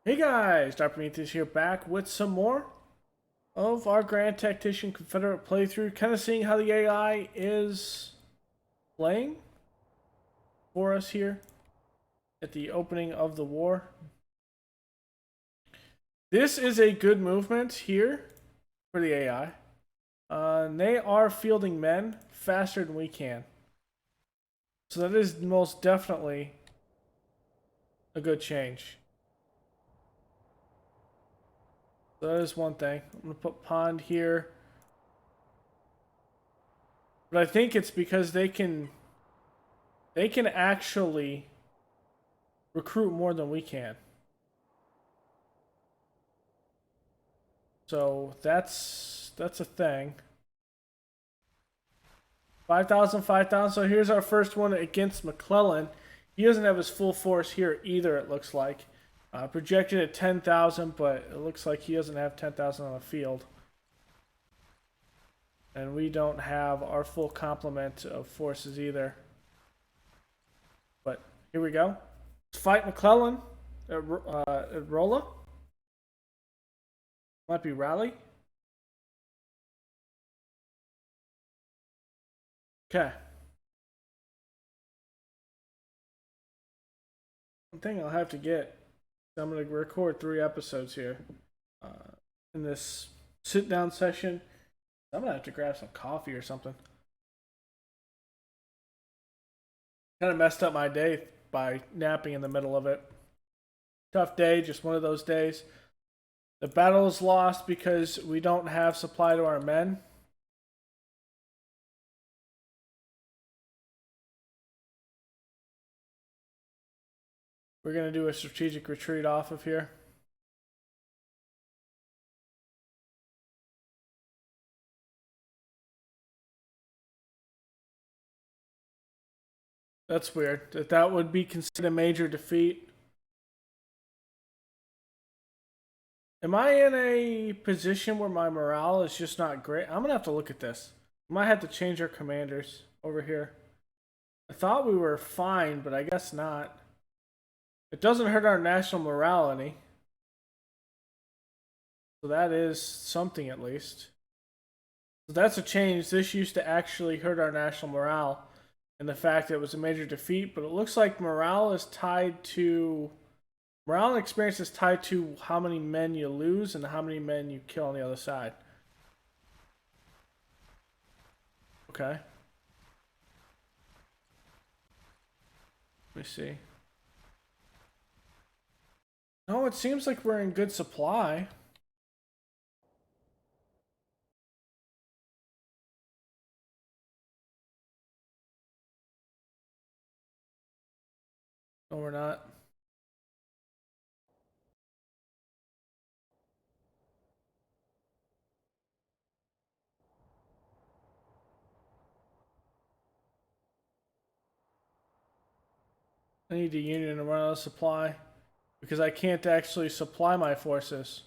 Hey guys, Dr. Prometheus here, back with some more of our Grand Tactician Confederate playthrough, kind of seeing how the AI is playing for us here at the opening of the war. This is a good movement here for the AI. They are fielding men faster than we can. So that is most definitely a good change. So that is one thing. I'm going to put pond here. But I think it's because they can actually recruit more than we can. So that's a thing. 5,000, 5,000. So here's our first one against McClellan. He doesn't have his full force here either, it looks like. Projected at 10,000, but it looks like he doesn't have 10,000 on the field. And we don't have our full complement of forces either. But here we go. Let's fight McClellan at Rolla. Might be Raleigh. Okay. One thing I'll have to get. I'm going to record 3 episodes here in this sit-down session. I'm going to have to grab some coffee or something. Kind of messed up my day by napping in the middle of it. Tough day, just one of those days. The battle is lost because we don't have supply to our men. We're going to do a strategic retreat off of here. That's weird. That would be considered a major defeat. Am I in a position where my morale is just not great? I'm going to have to look at this. I might have to change our commanders over here. I thought we were fine, but I guess not. It doesn't hurt our national morale any. So that is something at least. So that's a change. This used to actually hurt our national morale and the fact that it was a major defeat, but it looks like morale is tied to... Morale and experience is tied to how many men you lose and how many men you kill on the other side. Okay. Let me see. No, it seems like we're in good supply. No, we're not. I need a union to run out of supply because I can't actually supply my forces.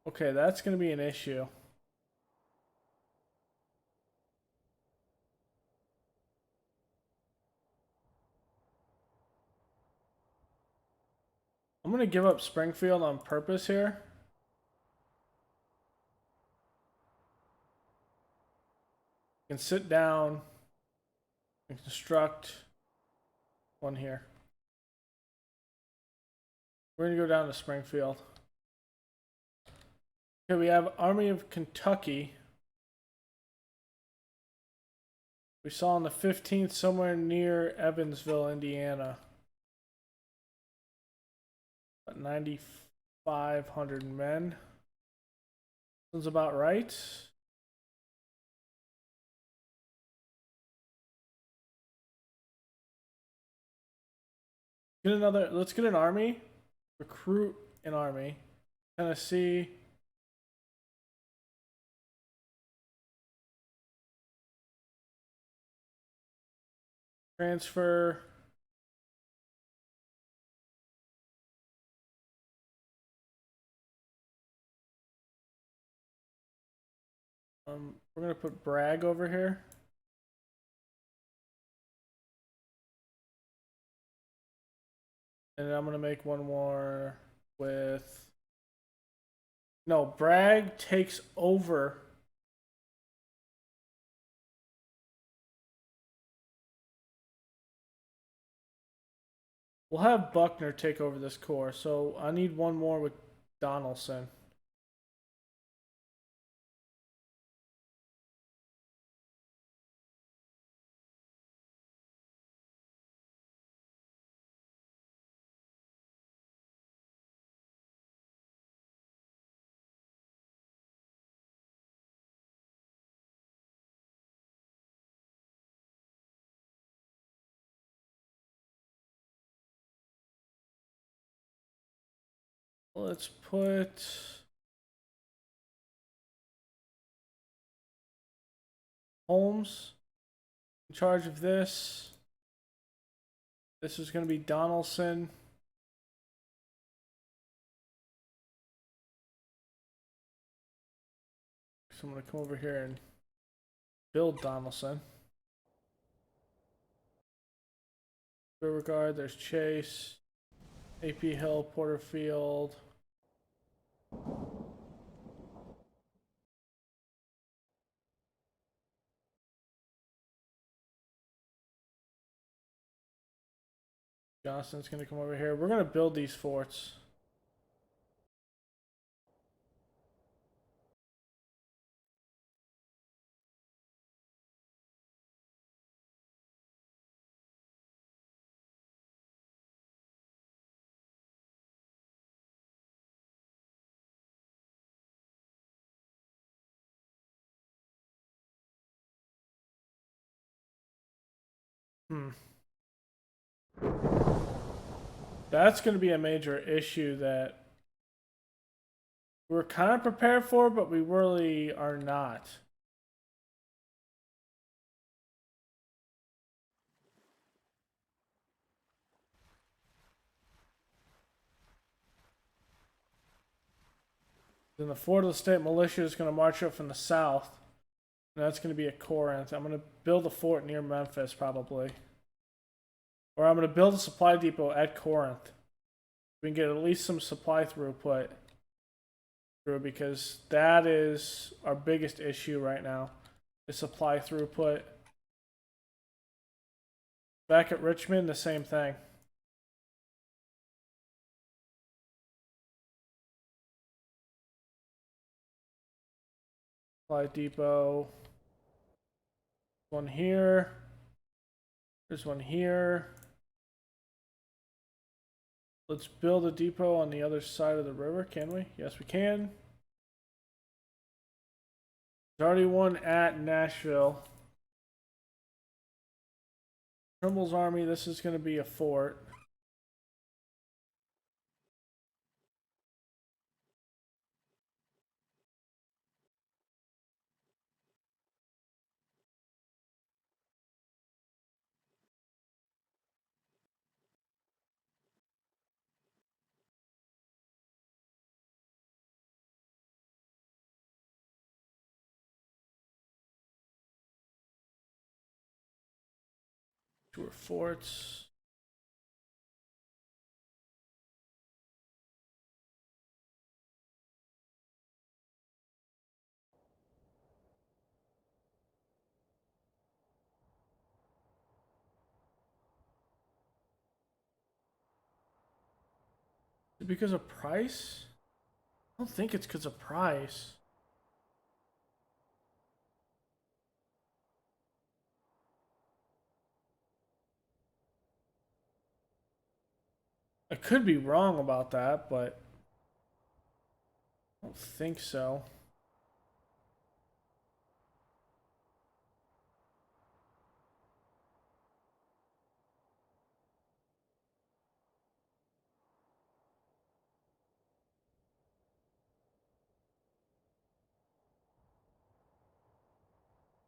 Okay, that's going to be an issue. I'm going to give up Springfield on purpose here. And sit down and construct one here. We're going to go down to Springfield. Okay, we have Army of Kentucky. We saw on the 15th somewhere near Evansville, Indiana. About 9,500 men. Sounds about right. Let's get an army. Recruit an army. Tennessee. Transfer. We're gonna put Bragg over here. And I'm gonna make one more with. No, Bragg takes over. We'll have Buckner take over this corps. So I need one more with Donaldson. Let's put Holmes in charge of this. This is going to be Donaldson. So I'm going to come over here and build Donaldson. Beauregard, there's Chase, AP Hill, Porterfield. Johnston's going to come over here. We're going to build these forts. That's going to be a major issue that we're kind of prepared for, but we really are not. Then the Fort of the State Militia is going to march up from the south. And that's going to be at Corinth. I'm going to build a fort near Memphis, probably. Or I'm going to build a supply depot at Corinth. We can get at least some supply throughput through, because that is our biggest issue right now. The supply throughput. Back at Richmond, the same thing. Supply depot. One here. There's one here. Let's build a depot on the other side of the river, can we? Yes, we can. There's already one at Nashville. Trimble's army, this is going to be a fort. Two forts. Is it because of price? I don't think it's because of price. I could be wrong about that, but I don't think so.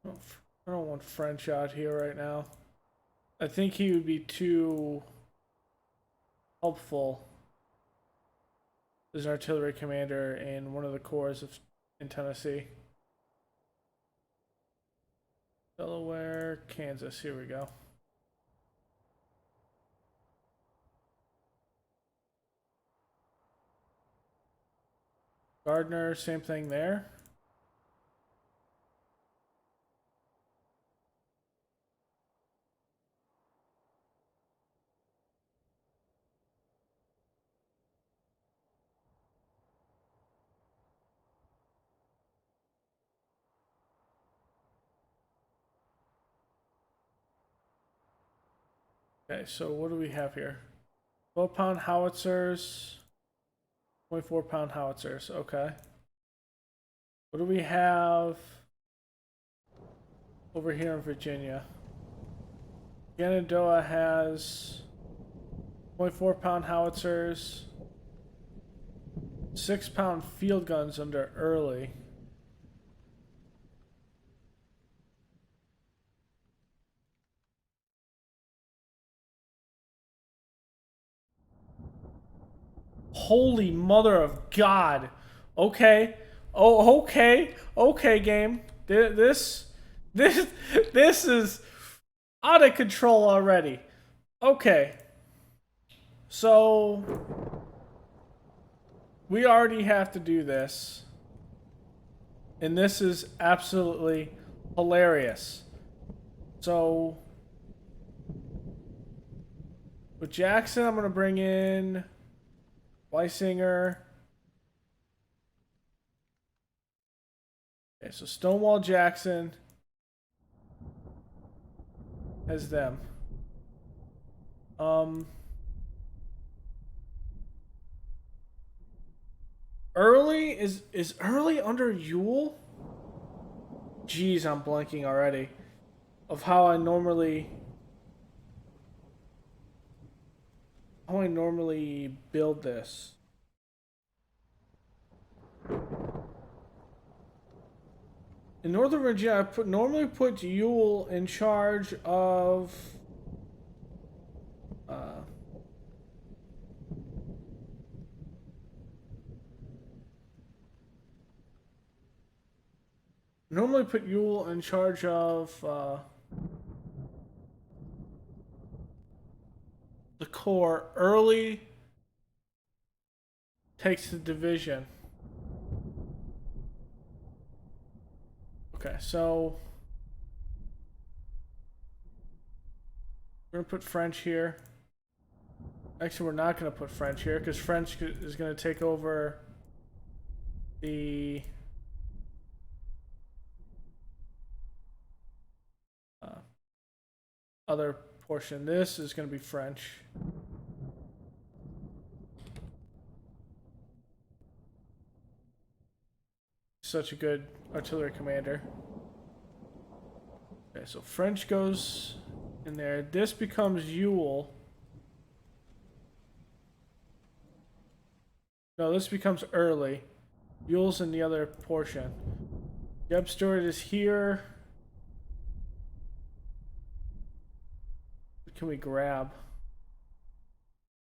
I don't want French out here right now. I think he would be too helpful as an artillery commander in one of the corps in Tennessee. Delaware, Kansas, here we go. Gardner, same thing there. Okay, so what do we have here? 12-pound howitzers, 24-pound howitzers. Okay. What do we have over here in Virginia? Shenandoah has 24-pound howitzers, 6-pound field guns under Early. Holy mother of God. Okay. Oh, okay. Okay, game. This is out of control already. Okay. So we already have to do this. And this is absolutely hilarious. So with Jackson, I'm going to bring in Weisinger. Okay, so Stonewall Jackson has them. Early is Early under Ewell? Jeez, I'm blanking already. Of how I normally build this. In Northern Virginia, I normally put Ewell in charge of normally put Ewell in charge of the Corps. Early takes the division. Okay, so we're gonna put French here. Actually, we're not gonna put French here because French is gonna take over the other portion. This is gonna be French. Such a good artillery commander. Okay, so French goes in there. This becomes Ewell. No, this becomes Early. Ewell's in the other portion. Jeb Stuart is here. What can we grab?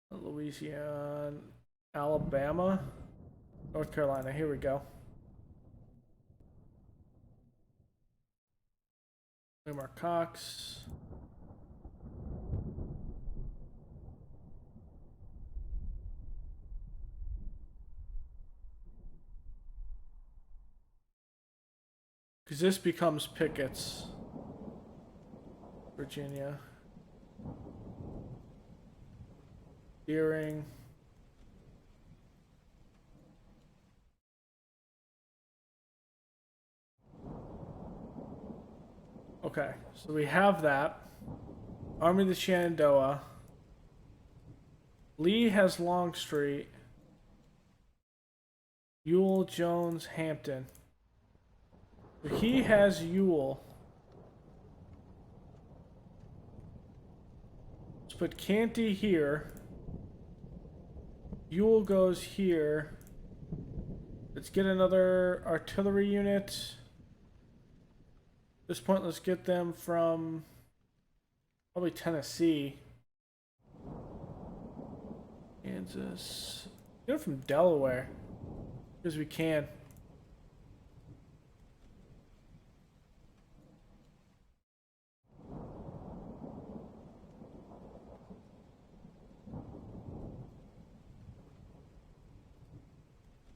Louisiana, Alabama, North Carolina. Here we go. Lamar Cox. Because this becomes Pickett's. Virginia. Deering. Okay, so we have that. Army of the Shenandoah. Lee has Longstreet. Ewell, Jones, Hampton. He has Ewell. Let's put Canty here. Ewell goes here. Let's get another artillery unit. At this point, let's get them from probably Tennessee. Kansas. Get them from Delaware. Because we can.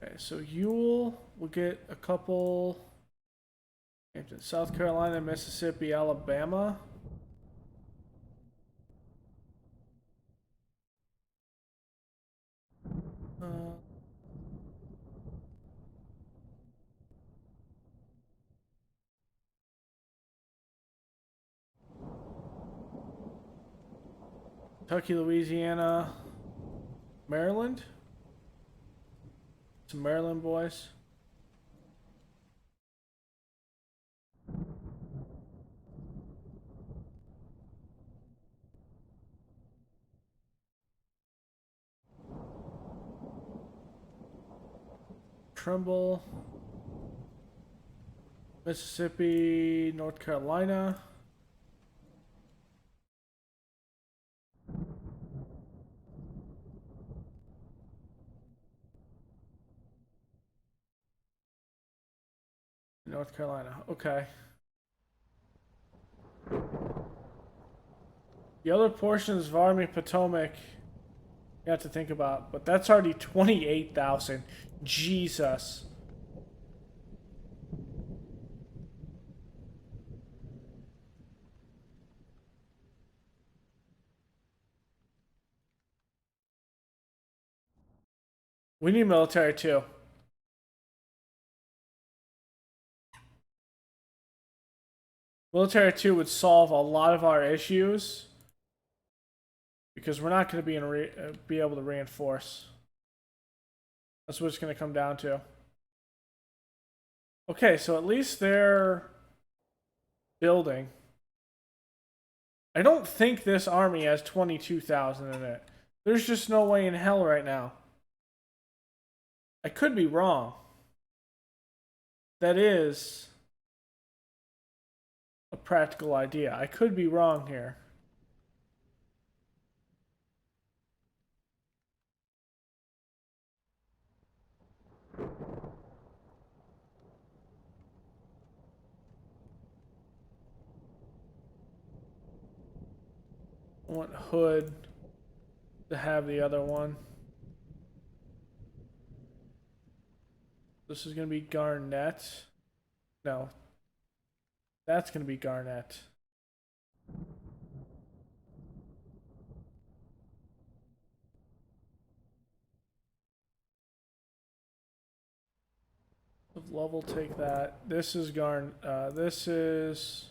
Okay, so Ewell will get a couple. South Carolina, Mississippi, Alabama. Kentucky, Louisiana, Maryland. Some Maryland boys. Trumbull, Mississippi, North Carolina. North Carolina. Okay. The other portions of Army Potomac you have to think about, but that's already 28,000. Jesus. We need military too. Military 2 would solve a lot of our issues because we're not going to be able to reinforce. That's what it's going to come down to. Okay, so at least they're building. I don't think this army has 22,000 in it. There's just no way in hell right now. I could be wrong. That is a practical idea. I could be wrong here. I want Hood to have the other one. This is going to be Garnett. No. That's going to be Garnett. Love will take that. This is this is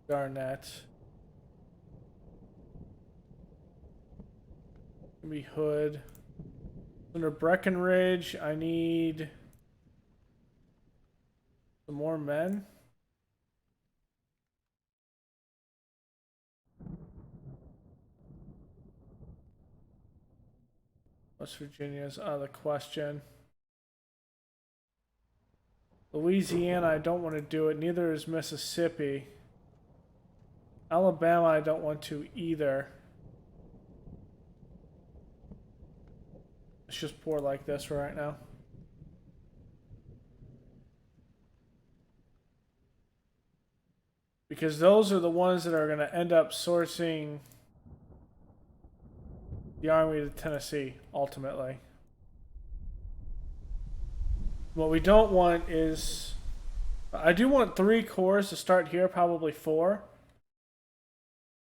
Garnett. Gonna be Hood. Under Breckinridge, I need some more men. West Virginia's out of the question. Louisiana, I don't want to do it. Neither is Mississippi. Alabama, I don't want to either. It's just poor like this for right now. Because those are the ones that are going to end up sourcing the Army to Tennessee, ultimately. What we don't want is... I do want 3 corps to start here, probably 4.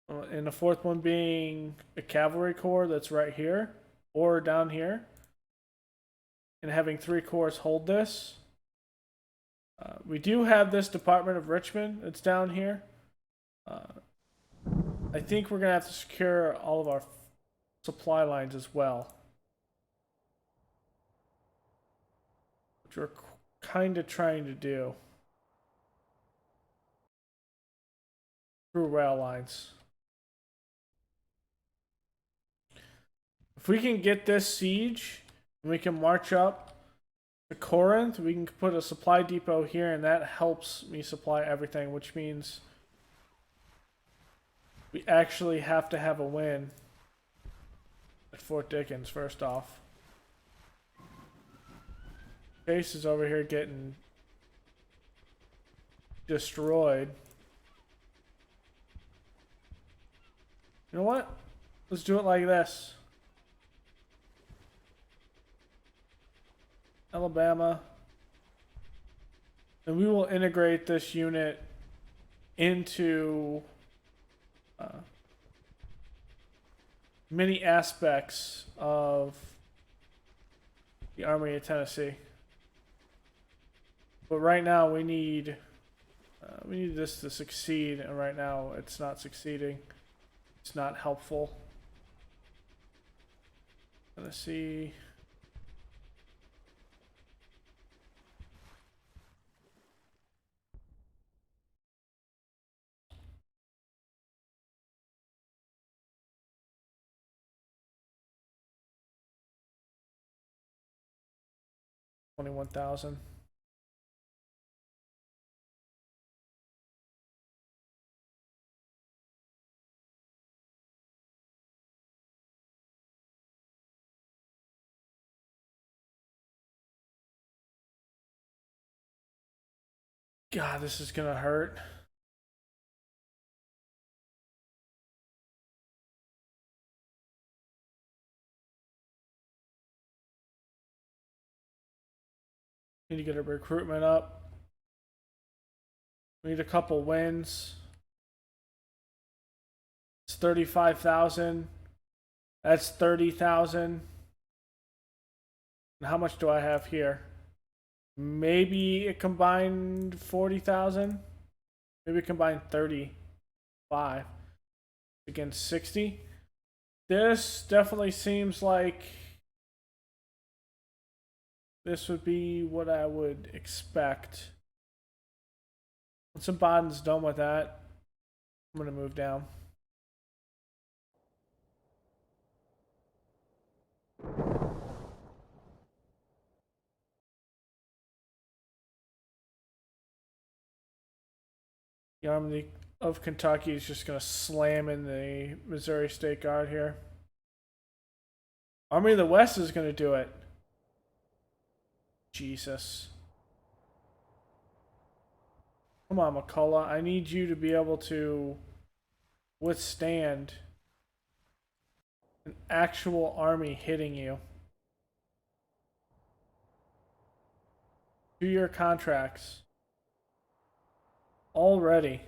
And the 4th one being a cavalry corps that's right here, or down here. And having 3 corps hold this. We do have this Department of Richmond that's down here. I think we're going to have to secure all of our supply lines as well. Which we're kind of trying to do. Through rail lines. If we can get this siege, and we can march up to Corinth, we can put a supply depot here, and that helps me supply everything, which means we actually have to have a win at Fort Dickens, first off. Chase is over here getting destroyed. You know what? Let's do it like this. Alabama. And we will integrate this unit into many aspects of the Army of Tennessee. But right now we need this to succeed, and right now it's not succeeding. It's not helpful. Tennessee. $21,000. God, this is gonna hurt. Need to get a recruitment up. We need a couple wins. It's 35,000. That's 30,000. And how much do I have here? Maybe it combined 40,000. Maybe it combined 35 against 60. This definitely seems like this would be what I would expect. Once Baden's done with that, I'm going to move down. The Army of Kentucky is just going to slam in the Missouri State Guard here. Army of the West is going to do it. Jesus. Come on, McCullough. I need you to be able to withstand an actual army hitting you. 2-year contracts. Already.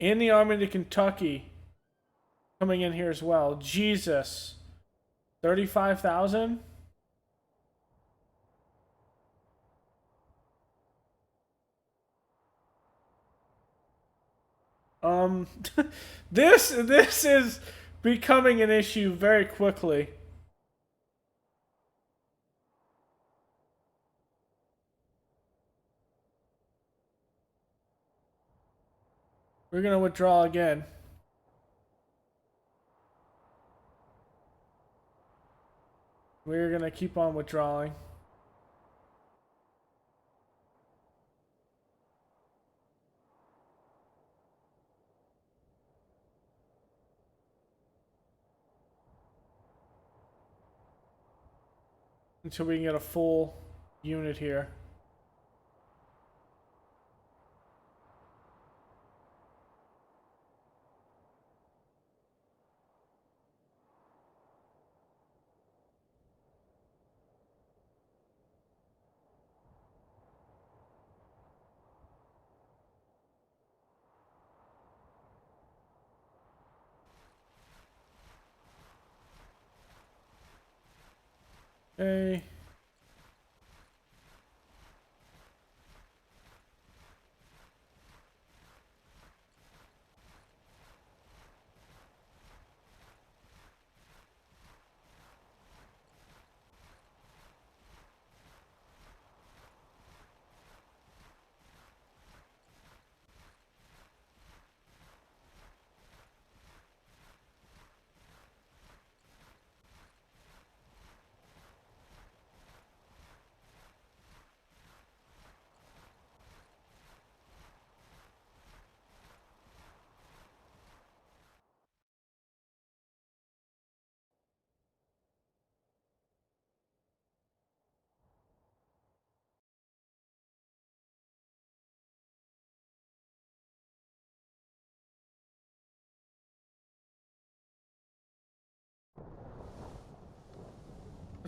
And the Army of Kentucky coming in here as well. Jesus. 35,000? This is becoming an issue very quickly. We're going to withdraw again. We're going to keep on withdrawing. Until we can get a full unit here. Okay.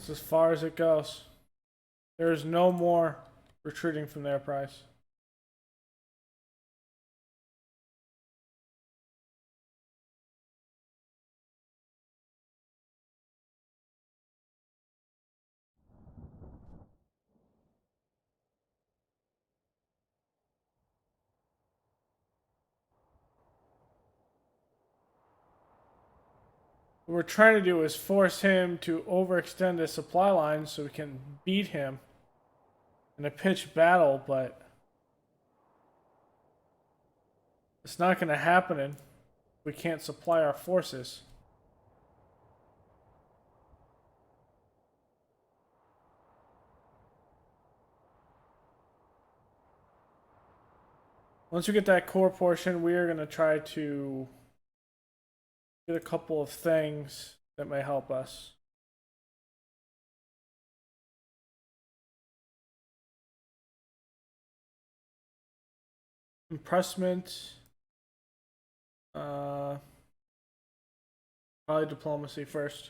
That's as far as it goes. There is no more retreating from their price. What we're trying to do is force him to overextend his supply line so we can beat him in a pitched battle, but it's not going to happen if we can't supply our forces. Once we get that core portion, we are going to try to get a couple of things that may help us. Impressment. Probably diplomacy first.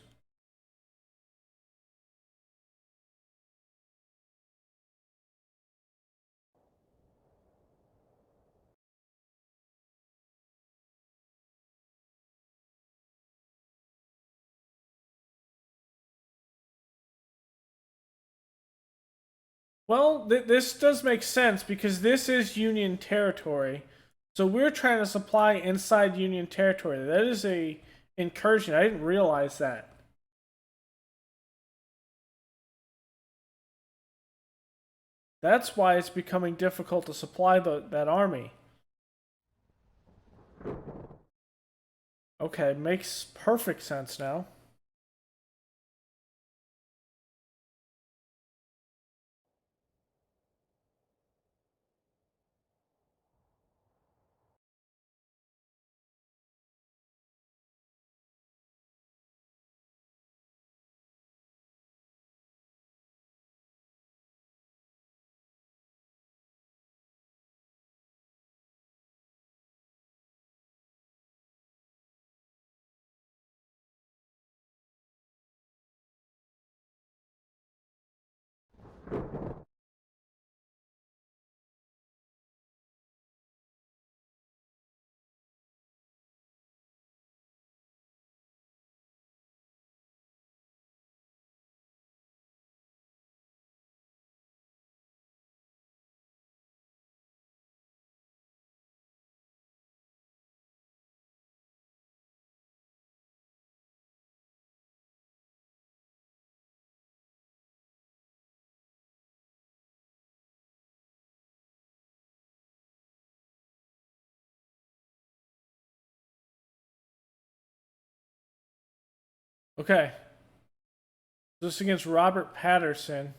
Well, this does make sense because this is Union territory. So we're trying to supply inside Union territory. That is a incursion. I didn't realize that. That's why it's becoming difficult to supply that army. Okay, makes perfect sense now. Okay. This against Robert Patterson.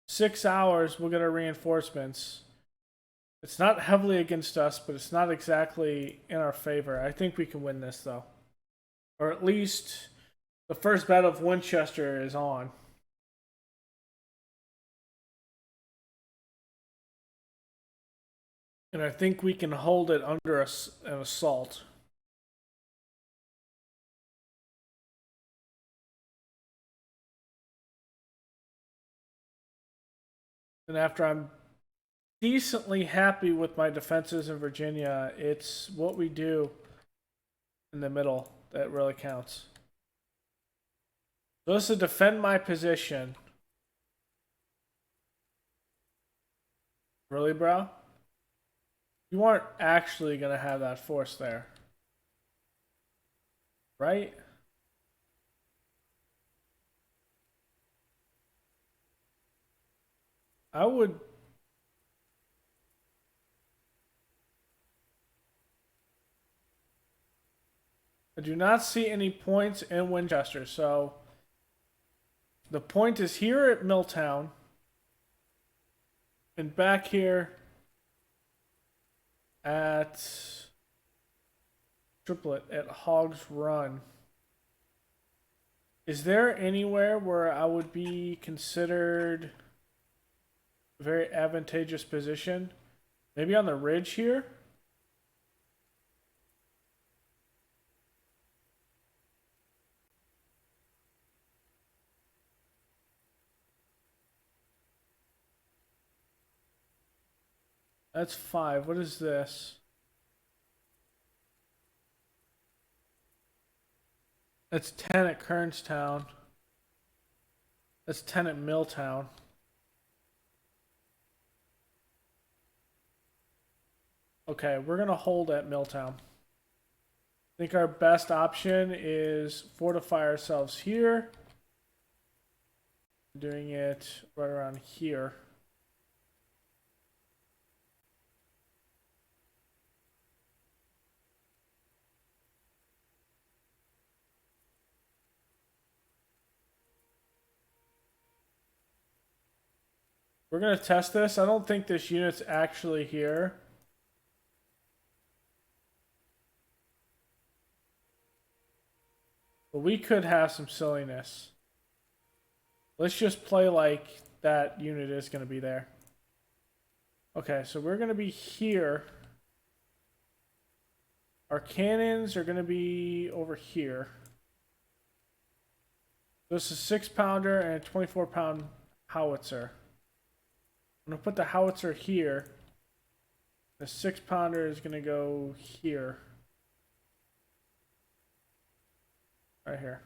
6 hours, we'll get our reinforcements. It's not heavily against us, but it's not exactly in our favor. I think we can win this, though. Or at least the first battle of Winchester is on. And I think we can hold it under an assault. And after I'm decently happy with my defenses in Virginia, it's what we do in the middle that really counts. So this is to defend my position. Really, bro? You aren't actually going to have that force there. Right? I would... I do not see any points in Winchester, so... The point is here at Milltown. And back here at Triplet at Hogs Run. Is there anywhere where I would be considered a very advantageous position? Maybe on the ridge here? That's 5. What is this? That's 10 at Kernstown. That's 10 at Milltown. Okay, we're going to hold at Milltown. I think our best option is fortify ourselves here. Doing it right around here. We're going to test this. I don't think this unit's actually here. But we could have some silliness. Let's just play like that unit is going to be there. Okay, so we're going to be here. Our cannons are going to be over here. This is a 6-pounder and a 24-pound howitzer. I'm going to put the howitzer here. The 6-pounder is going to go here. Right here.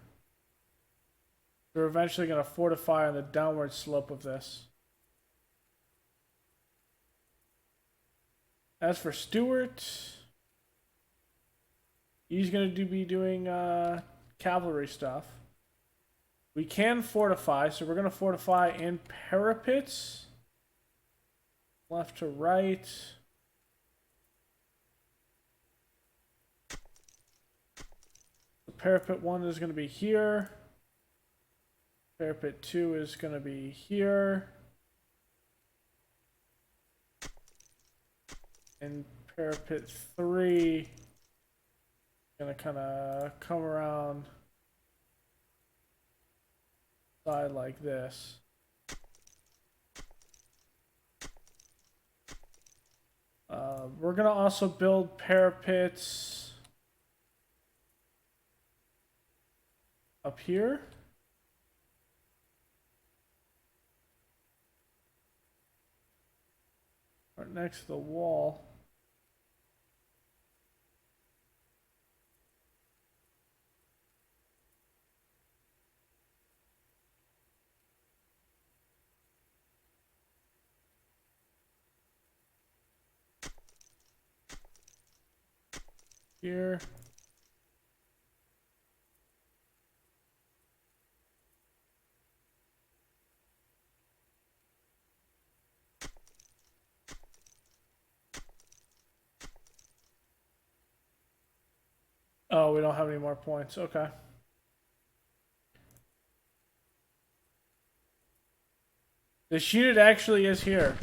We're eventually going to fortify on the downward slope of this. As for Stuart, he's going to be doing cavalry stuff. We can fortify, so we're going to fortify in parapets. Left to right. The parapet 1 is going to be here. Parapet 2 is going to be here. And parapet 3 is going to kind of come around side like this. We're going to also build parapets up here. Right next to the wall. Here. Oh, we don't have any more points. Okay. This unit actually is here.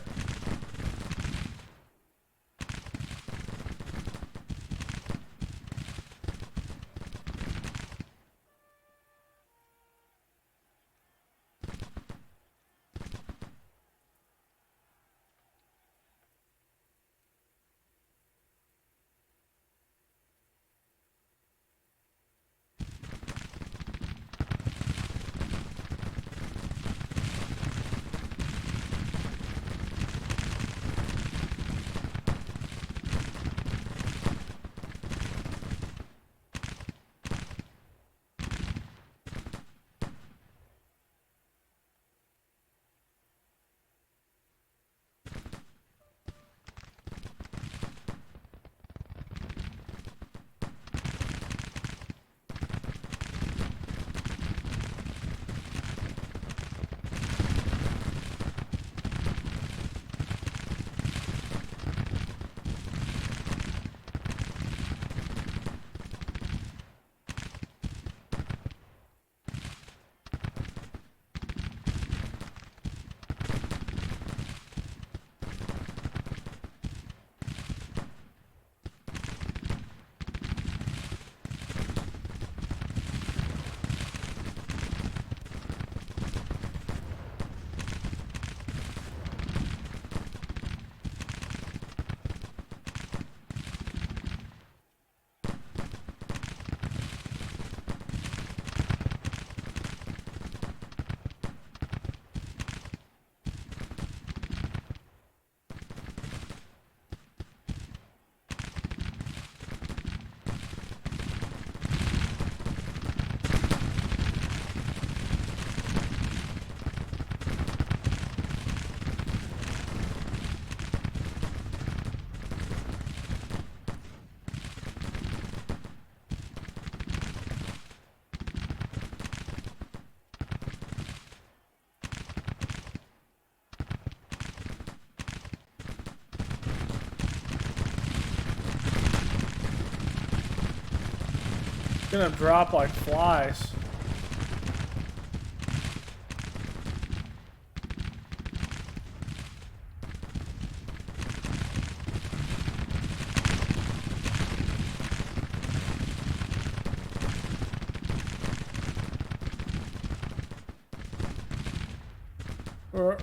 Gonna drop like flies.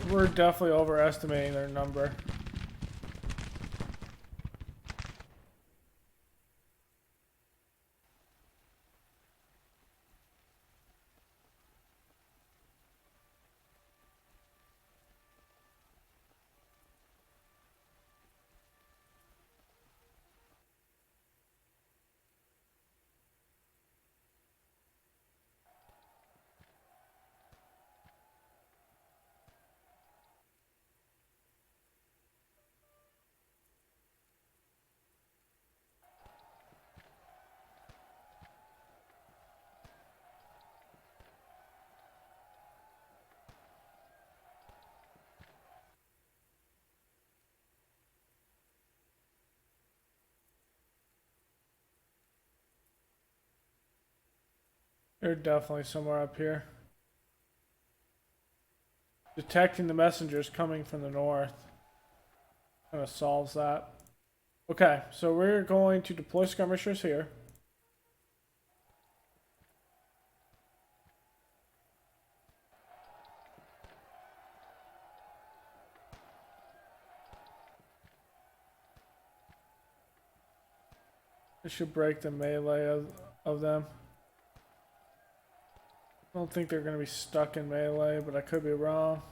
We're definitely overestimating their number. They're definitely somewhere up here. Detecting the messengers coming from the north kind of solves that. Okay, so we're going to deploy skirmishers here. This should break the melee of them. I don't think they're going to be stuck in melee, but I could be wrong.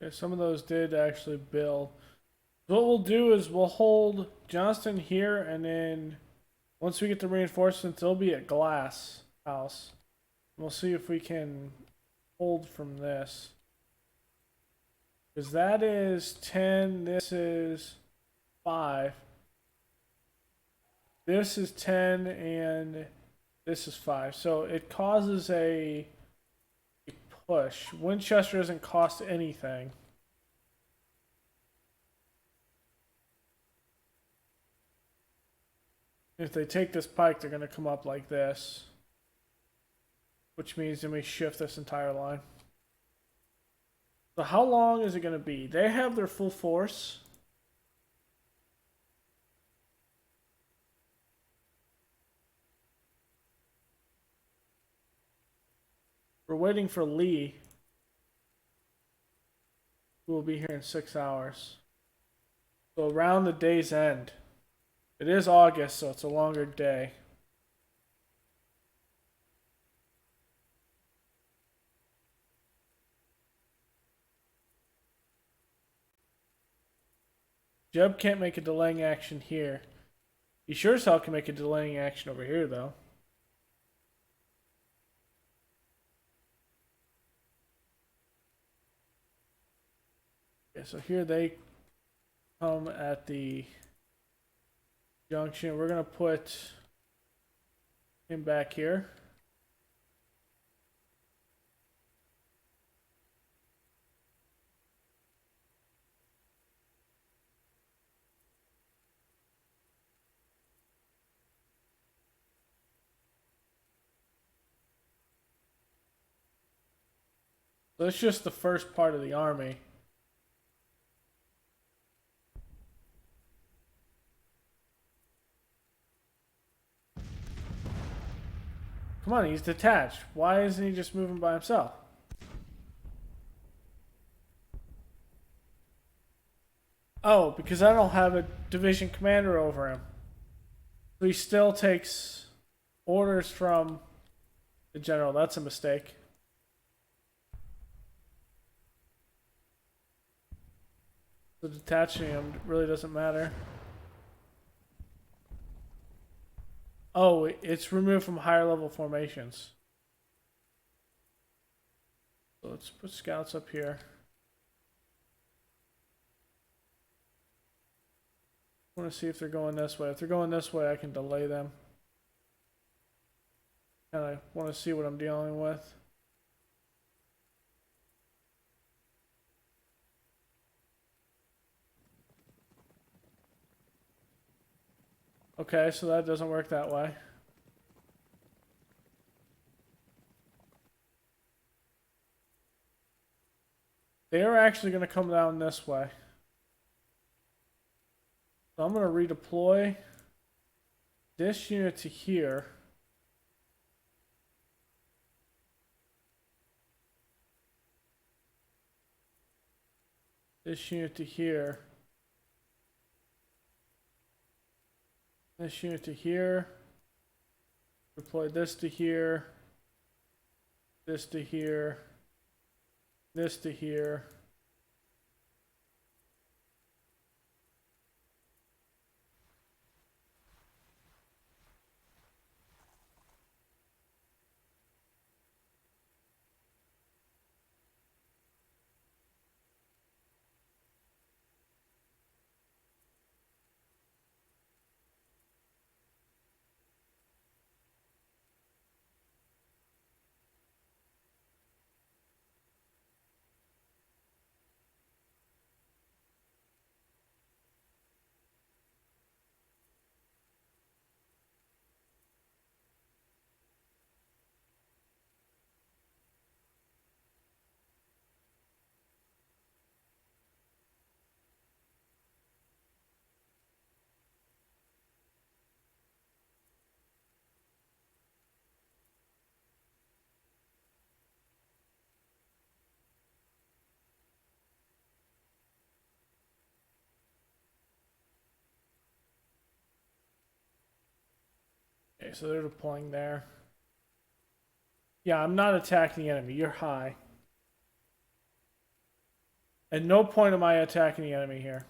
Yeah, some of those did actually build. What we'll do is we'll hold Johnston here, and then once we get the reinforcements, there'll be a glass house. We'll see if we can hold from this. Because that is 10, this is 5. This is 10, and this is 5. So it causes a push. Winchester doesn't cost anything. If they take this pike, they're going to come up like this. Which means then we shift this entire line. So how long is it going to be? They have their full force. We're waiting for Lee, who will be here in 6 hours. So around the day's end. It is August, so it's a longer day. Jeb can't make a delaying action here. He sure as hell can make a delaying action over here, though. Okay, so here they come at the junction. We're going to put him back here. So that's just the first part of the army. Come on, he's detached. Why isn't he just moving by himself? Oh, because I don't have a division commander over him. So he still takes orders from the general. That's a mistake. So detaching him really doesn't matter. Oh, it's removed from higher level formations. So let's put scouts up here. I want to see if they're going this way. If they're going this way, I can delay them. And I want to see what I'm dealing with. Okay, so that doesn't work that way. They are actually going to come down this way. So I'm going to redeploy this unit to here. This unit to here. This unit to here. Deploy this to here. This to here. This to here. Okay, so they're deploying there. Yeah, I'm not attacking the enemy. You're high. At no point am I attacking the enemy here.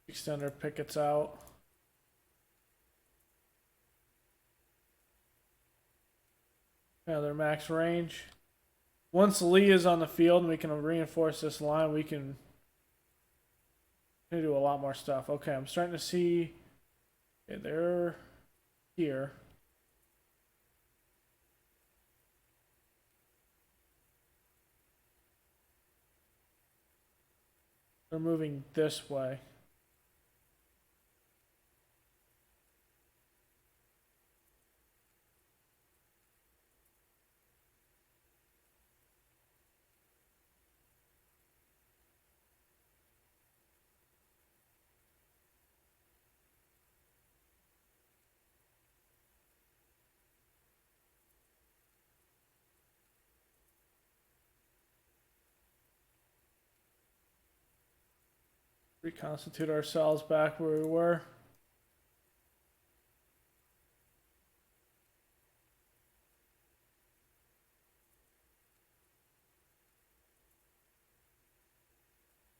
Extend our pickets out. Yeah, their max range. Once Lee is on the field and we can reinforce this line, we can do a lot more stuff. Okay, I'm starting to see. Okay, they're here. They're moving this way. Reconstitute ourselves back where we were.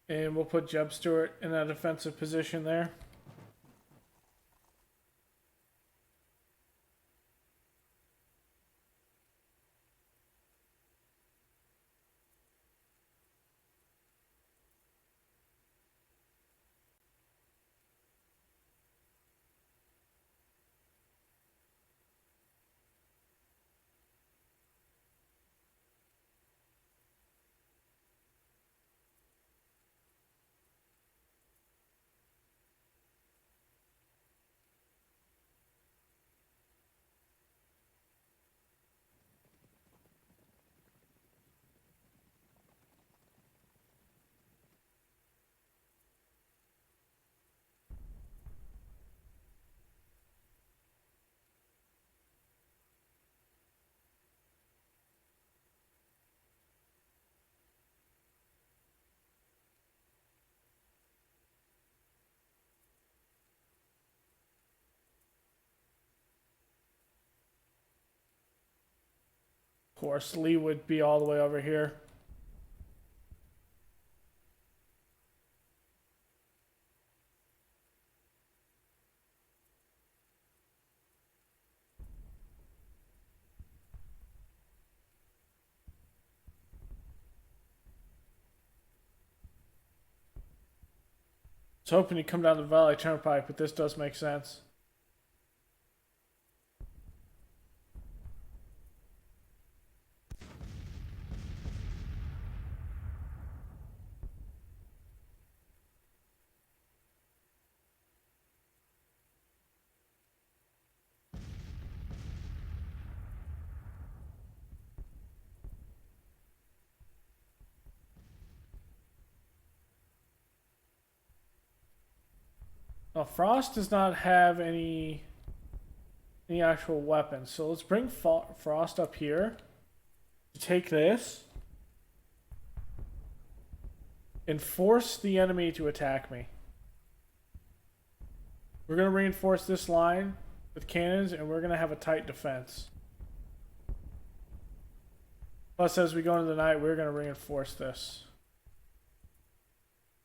And we'll put Jeb Stewart in that defensive position there. course. Lee would be all the way over here. I was hoping he'd come down the Valley Turnpike, but this does make sense. Now, Frost does not have any actual weapons, so let's bring Frost up here to take this and force the enemy to attack me. We're going to reinforce this line with cannons, and we're going to have a tight defense. Plus, as we go into the night, we're going to reinforce this.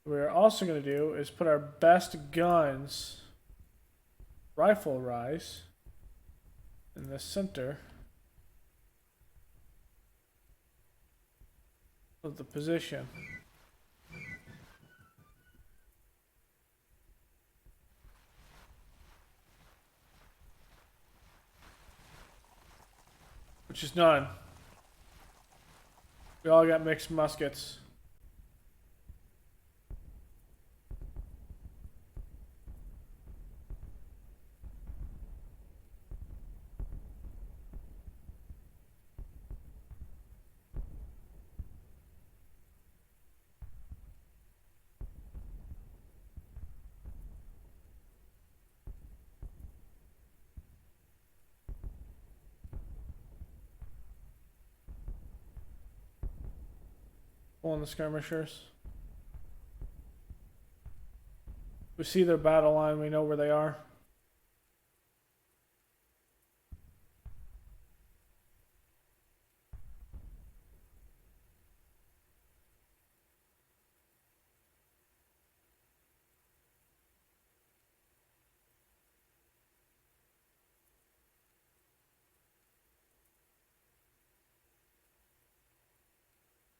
What we're also going to do is put our best guns, rifle rise, in the center of the position. Which is none. We all got mixed muskets. Pulling the skirmishers. We see their battle line, we know where they are.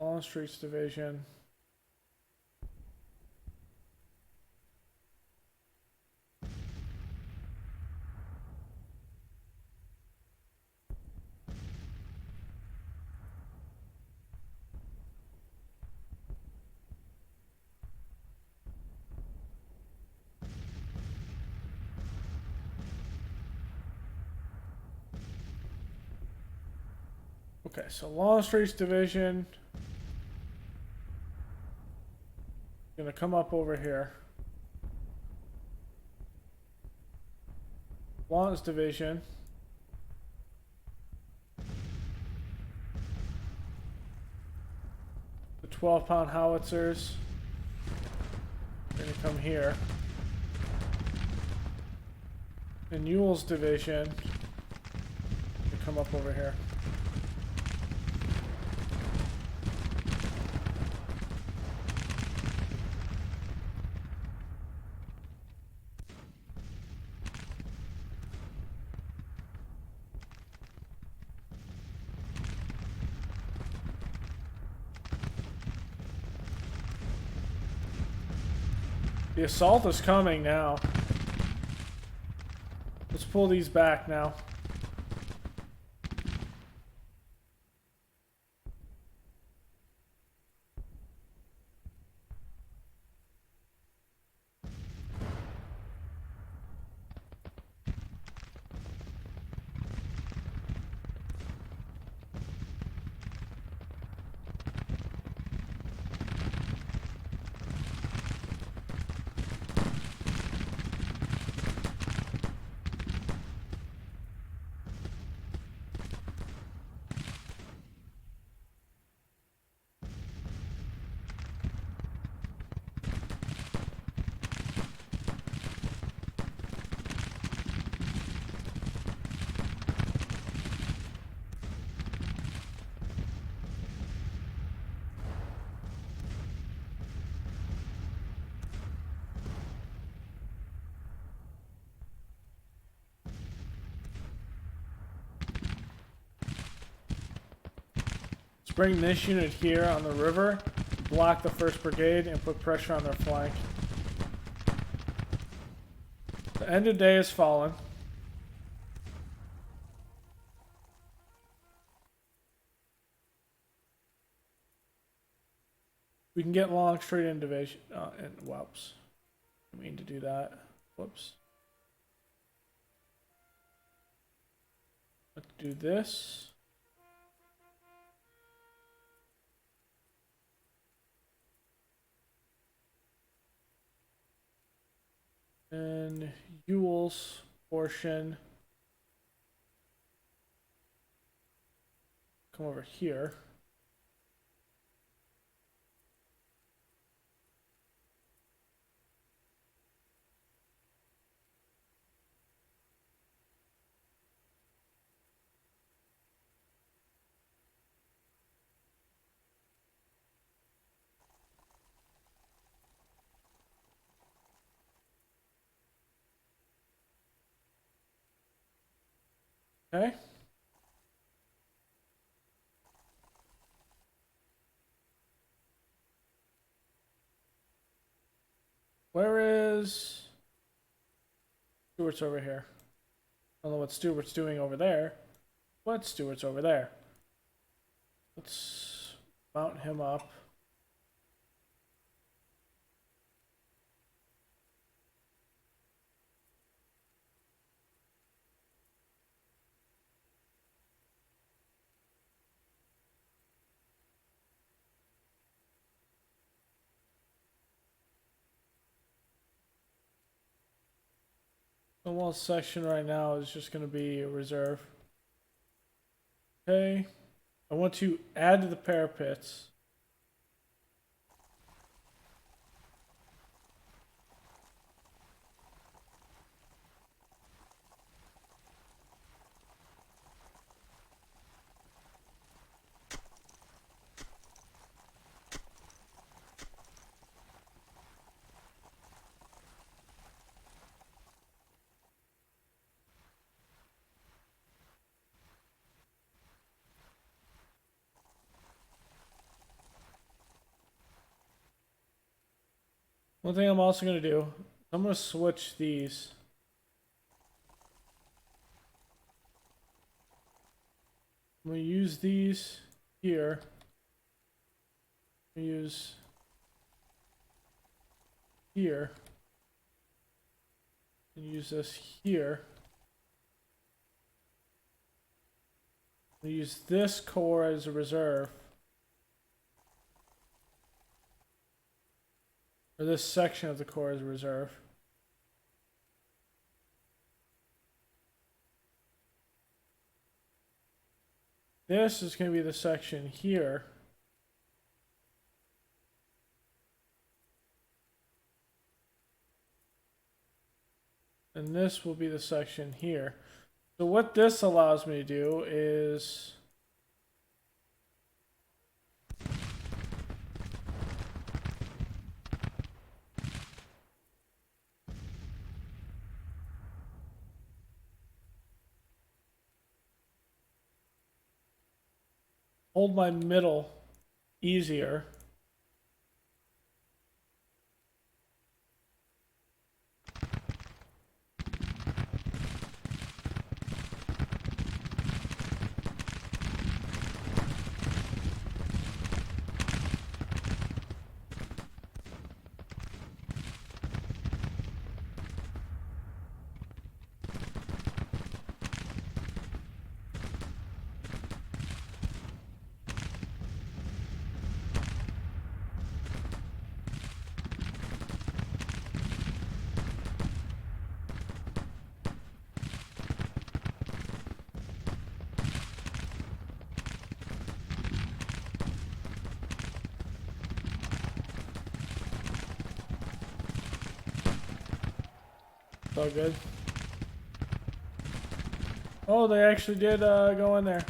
Longstreet's division. Okay, so Longstreet's division gonna come up over here. Lawton's division the 12-pound howitzers are gonna come here. And Ewell's division gonna come up over here. The assault is coming now. Let's pull these back now. bring this unit here on the river, block the 1st Brigade, and put pressure on their flank. The end of day has fallen. We can get long straight in division. And whoops. I mean to do that. Whoops. Let's do this. And Ewell's portion. Come over here. Okay. Where is Stewart's over here? I don't know what Stewart's doing over there. But Stewart's over there. Let's mount him up. The wall section right now is just going to be a reserve. Okay. I want to add to the parapets. One thing I'm also going to do, I'm going to switch these. I'm going to use these here. I'm going to use here. And use this here. I'm going to use this core as a reserve. Or this section of the core as a reserve. This is going to be the section here. And this will be the section here. So what this allows me to do is hold my middle easier. All good. Oh, they actually did go in there.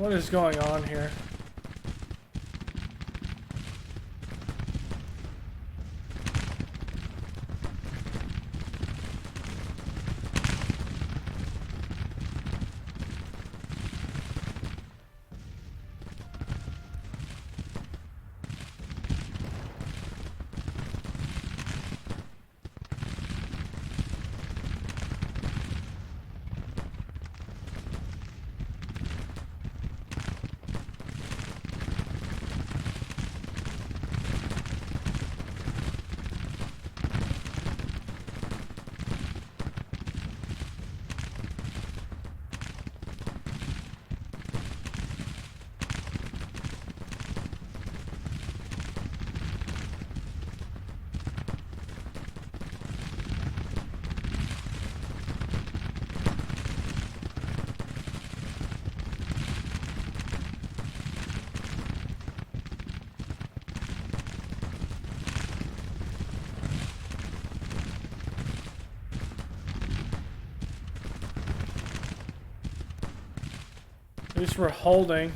What is going on here? At least we're holding.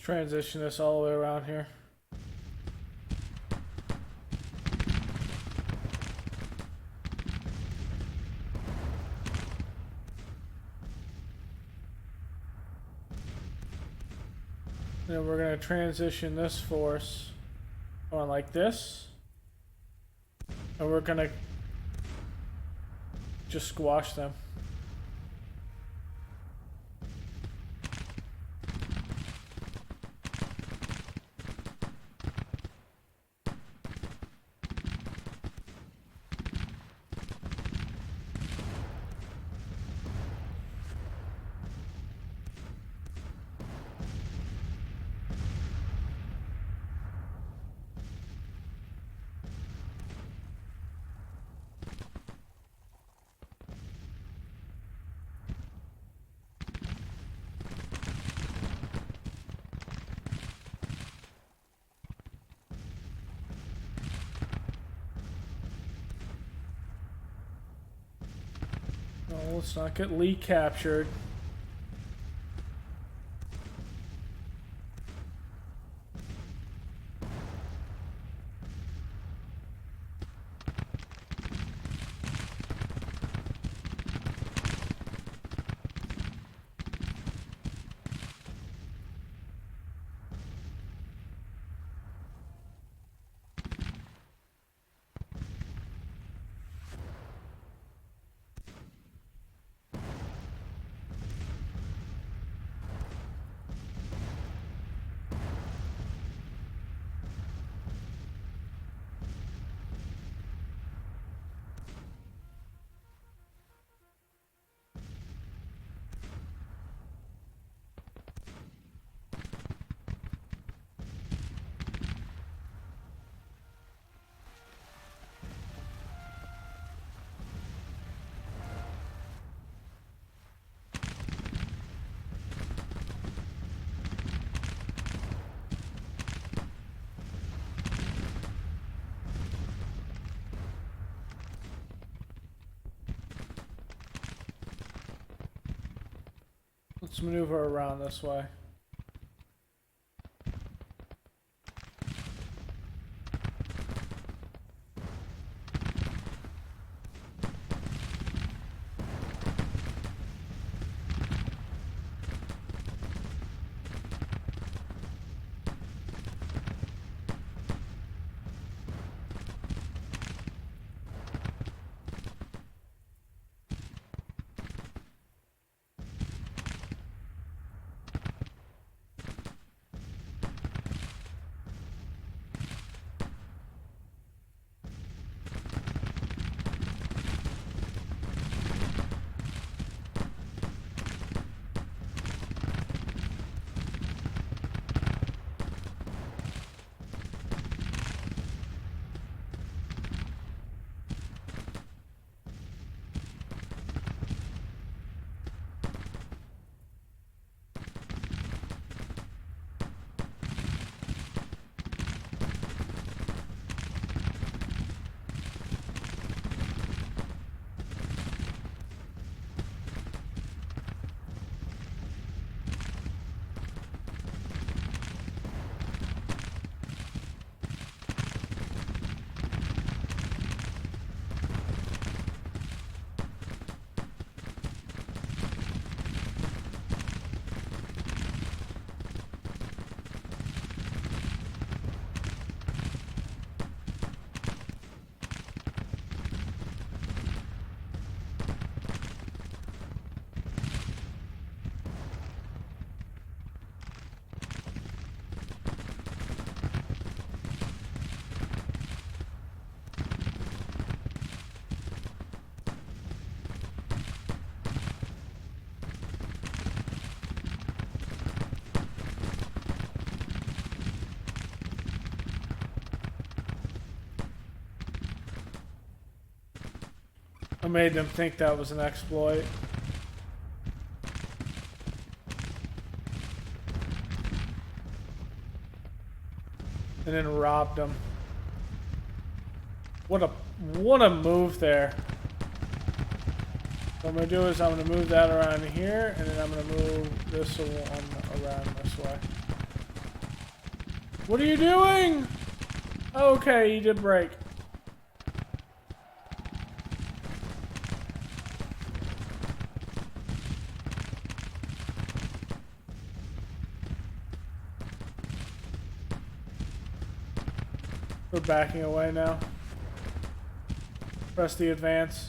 Transition this all the way around here. Then we're going to transition this force on like this. And we're going to just squash them. Oh, let's not get Lee captured. Let's maneuver around this way. I made them think that was an exploit. And then robbed them. What a move there. What I'm gonna do is I'm gonna move that around here, and then I'm gonna move this one around this way. What are you doing? Okay, you did break. We're backing away now. Press the advance.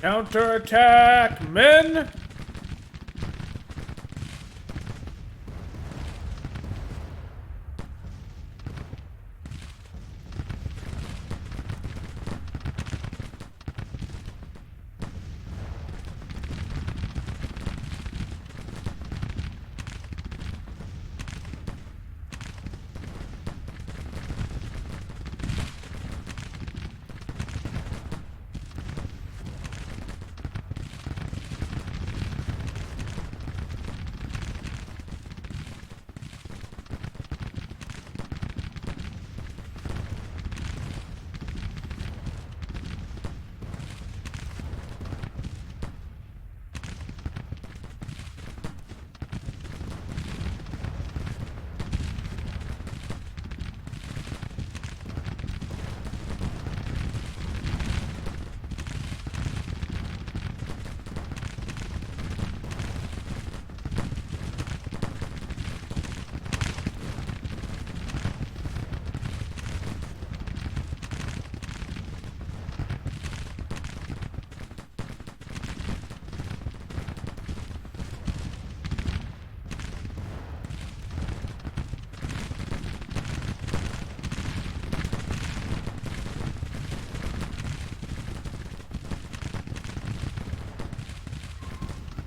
Counterattack, men!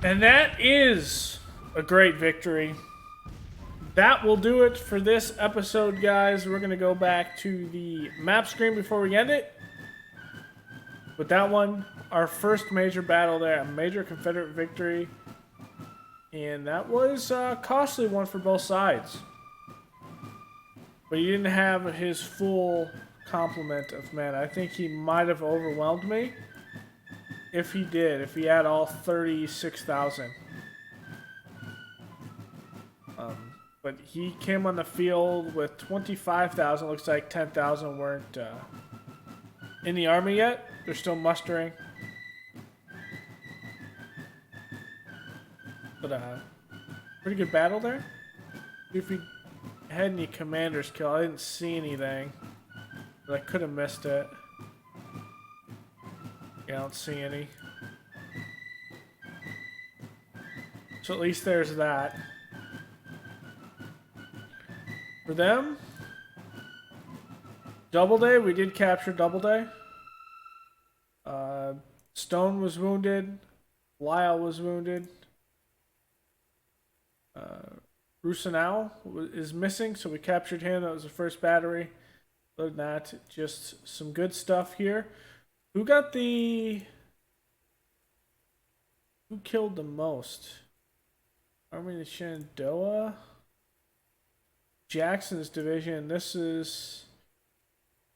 And that is a great victory. That will do it for this episode, guys. We're going to go back to the map screen before we end it. With that one, our first major battle there, a major Confederate victory. And that was a costly one for both sides. But he didn't have his full complement of men. I think he might have overwhelmed me. If he did, if he had all 36,000. But he came on the field with 25,000. Looks like 10,000 weren't in the army yet. They're still mustering. But pretty good battle there. If he had any commanders killed, I didn't see anything. But I could have missed it. Yeah, I don't see any. So at least there's that. For them, Doubleday, we did capture Doubleday. Stone was wounded. Lyle was wounded. Rousseau is missing, so we captured him. That was the first battery. Other than that, just some good stuff here. Who got the... Who killed the most? Army of Shenandoah? Jackson's division. This is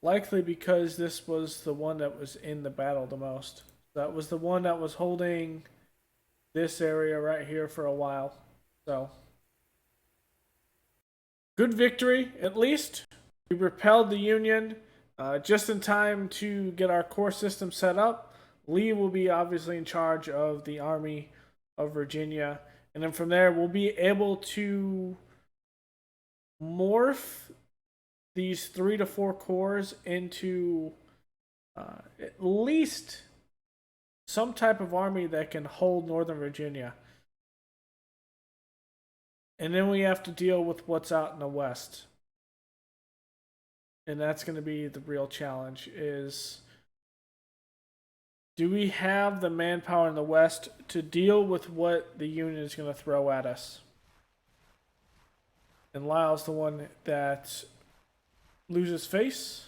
likely because this was the one that was in the battle the most. That was the one that was holding this area right here for a while. So, good victory, at least. We repelled the Union just in time to get our core system set up. Lee will be obviously in charge of the Army of Virginia. And then from there, we'll be able to morph these 3 to 4 corps into at least some type of army that can hold Northern Virginia. And then we have to deal with what's out in the West. And that's going to be the real challenge is, do we have the manpower in the West to deal with what the Union is going to throw at us? And Lyle's the one that loses face.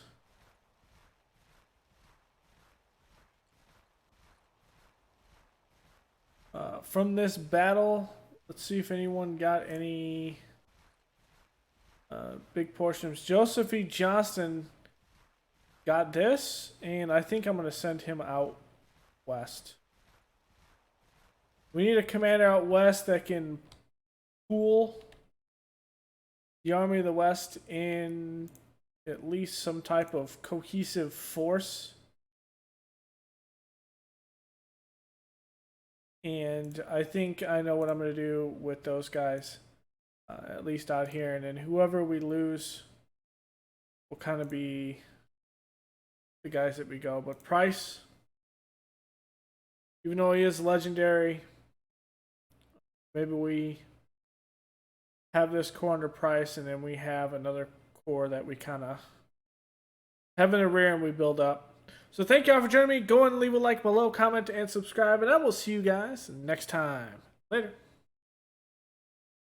From this battle, let's see if anyone got any big portions. Joseph E. Johnston got this, and I think I'm going to send him out west. We need a commander out west that can pool the Army of the West in at least some type of cohesive force. And I think I know what I'm going to do with those guys, at least out here. And then whoever we lose will kind of be the guys that we go. But Price, Even though he is legendary, maybe we have this core under price, and then we have another core that we kind of have in the rear and we build up. So thank y'all for joining me. Go and leave a like below, comment, and subscribe, and I will see you guys next time. Later.